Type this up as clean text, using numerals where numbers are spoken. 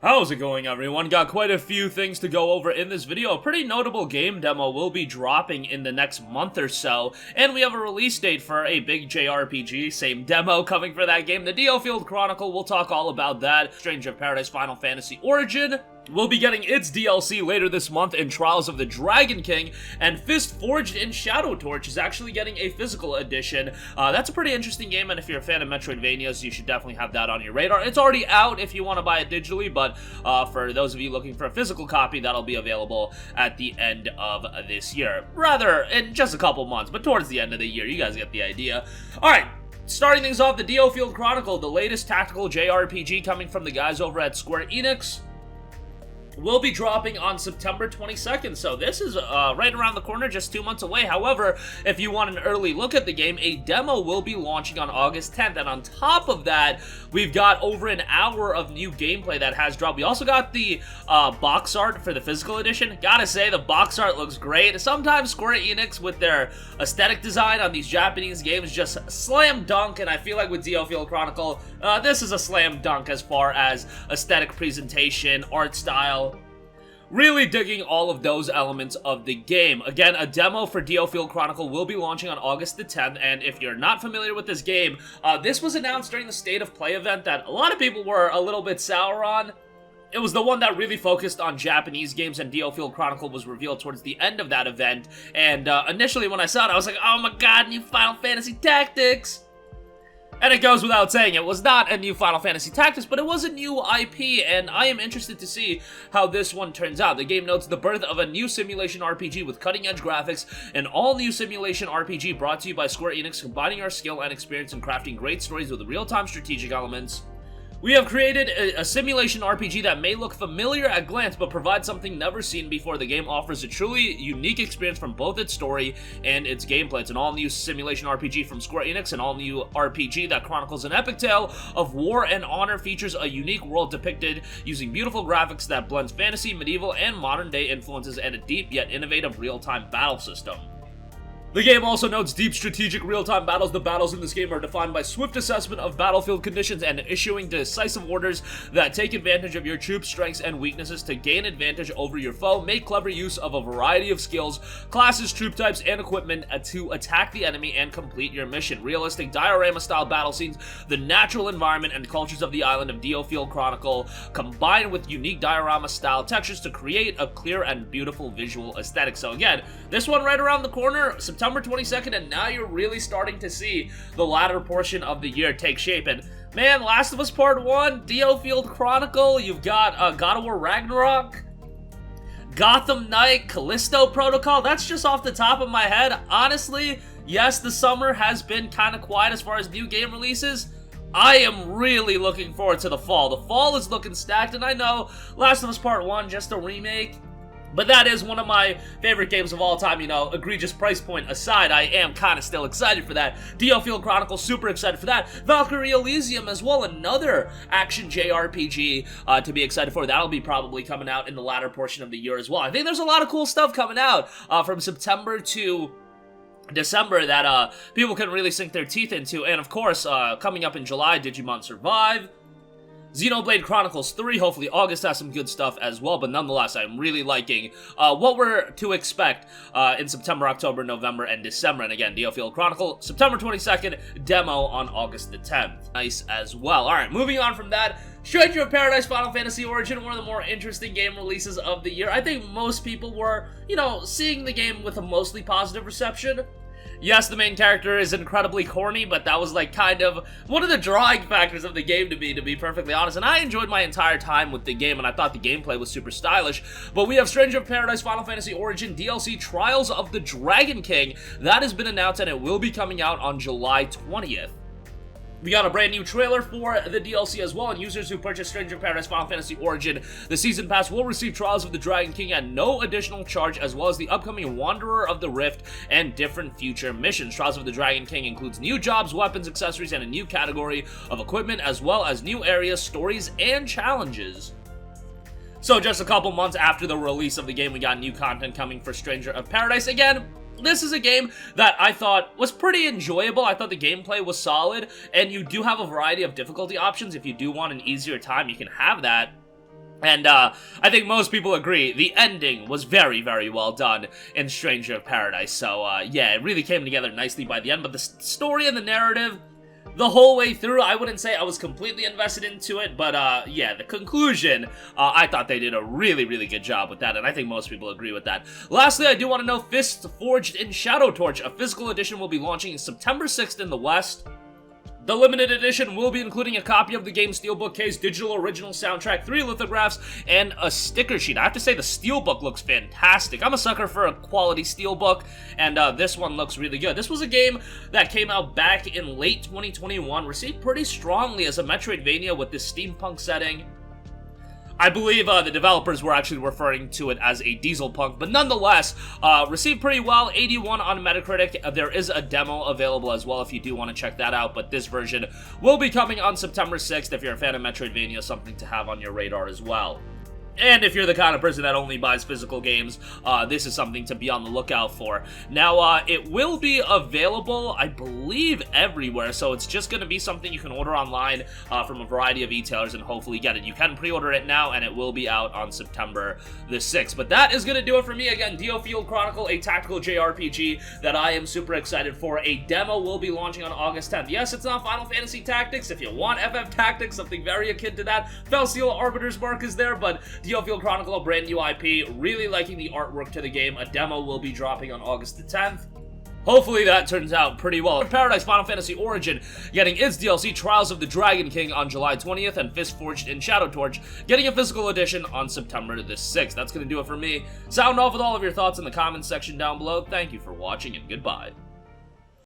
How's it going, everyone? Got quite a few things to go over in this video. A pretty notable game demo will be dropping in the next month or so, and we have a release date for a big JRPG, same demo coming for that game. The Untitled Chronicle, we'll talk all about that. Stranger of Paradise Final Fantasy Origin will be getting its DLC later this month in Trials of the Dragon King, and Fist Forged in Shadow Torch is actually getting a physical edition. That's a pretty interesting game, and if you're a fan of Metroidvanias, you should definitely have that on your radar. It's already out if you want to buy it digitally, but for those of you looking for a physical copy, that'll be available at the end of this year. Rather, in just a couple months, but towards the end of the year. You guys get the idea. Alright. Starting things off, the Untitled Chronicle, the latest tactical JRPG coming from the guys over at Square Enix, will be dropping on September 22nd, so this is right around the corner, just 2 months away. However, if you want an early look at the game, a demo will be launching on August 10th, and on top of that, we've got over an hour of new gameplay that has dropped. We also got the box art for the physical edition. Gotta say, the box art looks great. Sometimes Square Enix, with their aesthetic design on these Japanese games, just slam dunk, and I feel like with Untitled Chronicle, this is a slam dunk as far as aesthetic presentation, art style. Really digging all of those elements of the game. Again, a demo for Untitled Chronicle will be launching on August the 10th, and if you're not familiar with this game, this was announced during the State of Play event that a lot of people were a little bit sour on. It was the one that really focused on Japanese games, and Untitled Chronicle was revealed towards the end of that event, and initially when I saw it, I was like, oh my god, new Final Fantasy Tactics! And it goes without saying, it was not a new Final Fantasy Tactics, but it was a new IP, and I am interested to see how this one turns out. The game notes the birth of a new simulation RPG with cutting-edge graphics, an all-new simulation RPG brought to you by Square Enix, combining our skill and experience in crafting great stories with real-time strategic elements. We have created a simulation RPG that may look familiar at glance, but provides something never seen before. The game offers a truly unique experience from both its story and its gameplay. It's an all-new simulation RPG from Square Enix, an all-new RPG that chronicles an epic tale of war and honor, features a unique world depicted using beautiful graphics that blends fantasy, medieval, and modern-day influences, and a deep yet innovative real-time battle system. The game also notes deep strategic real-time battles. The battles in this game are defined by swift assessment of battlefield conditions and issuing decisive orders that take advantage of your troops' strengths and weaknesses to gain advantage over your foe. Make clever use of a variety of skills, classes, troop types, and equipment to attack the enemy and complete your mission. Realistic diorama-style battle scenes, the natural environment and cultures of the island of Untitled Chronicle, combined with unique diorama-style textures to create a clear and beautiful visual aesthetic. So again, this one right around the corner, September 22nd, and now you're really starting to see the latter portion of the year take shape. And man, Last of Us Part 1, Untitled Chronicle, you've got God of War Ragnarok, Gotham Knight, Callisto Protocol. That's just off the top of my head. Honestly, yes, the summer has been kind of quiet as far as new game releases. I am really looking forward to the fall. The fall is looking stacked, and I know Last of Us Part 1, just a remake, but that is one of my favorite games of all time, you know, egregious price point aside. I am kind of still excited for that. Untitled Chronicle, super excited for that. Valkyrie Elysium as well, another action JRPG to be excited for. That'll be probably coming out in the latter portion of the year as well. I think there's a lot of cool stuff coming out from September to December that people can really sink their teeth into. And of course, coming up in July, Digimon Survive, Xenoblade Chronicles 3, hopefully August has some good stuff as well, but nonetheless, I'm really liking what we're to expect in September, October, November, and December. And again, Untitled Chronicle, September 22nd, demo on August the 10th. Nice as well. Alright, moving on from that, Stranger of Paradise Final Fantasy Origin, one of the more interesting game releases of the year. I think most people were, you know, seeing the game with a mostly positive reception. Yes, the main character is incredibly corny, but that was like kind of one of the drawing factors of the game to be perfectly honest. And I enjoyed my entire time with the game, and I thought the gameplay was super stylish. But we have Stranger of Paradise Final Fantasy Origin DLC Trials of the Dragon King. That has been announced, and it will be coming out on July 20th. We got a brand new trailer for the DLC as well, and users who purchase Stranger of Paradise Final Fantasy Origin, the Season Pass, will receive Trials of the Dragon King at no additional charge, as well as the upcoming Wanderer of the Rift and different future missions. Trials of the Dragon King includes new jobs, weapons, accessories, and a new category of equipment, as well as new areas, stories, and challenges. So just a couple months after the release of the game, we got new content coming for Stranger of Paradise. Again, this is a game that I thought was pretty enjoyable. I thought the gameplay was solid, and you do have a variety of difficulty options. If you do want an easier time, you can have that. And I think most people agree the ending was very, very well done in Stranger of Paradise. So yeah, it really came together nicely by the end. But the story and the narrative, the whole way through, I wouldn't say I was completely invested into it, but yeah, the conclusion, I thought they did a really, really good job with that, and I think most people agree with that. Lastly, I do want to know Fists Forged in Shadow Torch. A physical edition will be launching September 6th in the West. The limited edition will be including a copy of the game's steelbook case, digital original soundtrack, 3 lithographs, and a sticker sheet. I have to say the steelbook looks fantastic. I'm a sucker for a quality steelbook, and this one looks really good. This was a game that came out back in late 2021, received pretty strongly as a Metroidvania with this steampunk setting. I believe the developers were actually referring to it as a diesel punk, but nonetheless, received pretty well, 81 on Metacritic. There is a demo available as well if you do want to check that out, but this version will be coming on September 6th. If you're a fan of Metroidvania, something to have on your radar as well. And if you're the kind of person that only buys physical games, this is something to be on the lookout for. Now, it will be available, I believe, everywhere, so it's just going to be something you can order online from a variety of retailers and hopefully get it. You can pre-order it now, and it will be out on September the 6th. But that is going to do it for me. Again, DioField Chronicle, a tactical JRPG that I am super excited for. A demo will be launching on August 10th. Yes, it's not Final Fantasy Tactics. If you want FF Tactics, something very akin to that, Felsteel Arbiter's Mark is there, but DioField Chronicle, a brand new IP, really liking the artwork to the game. A demo will be dropping on August the 10th. Hopefully that turns out pretty well. Paradise Final Fantasy Origin getting its DLC Trials of the Dragon King on July 20th, and Fist Forged in Shadow Torch getting a physical edition on September the 6th. That's going to do it for me. Sound off with all of your thoughts in the comments section down below. Thank you for watching, and goodbye.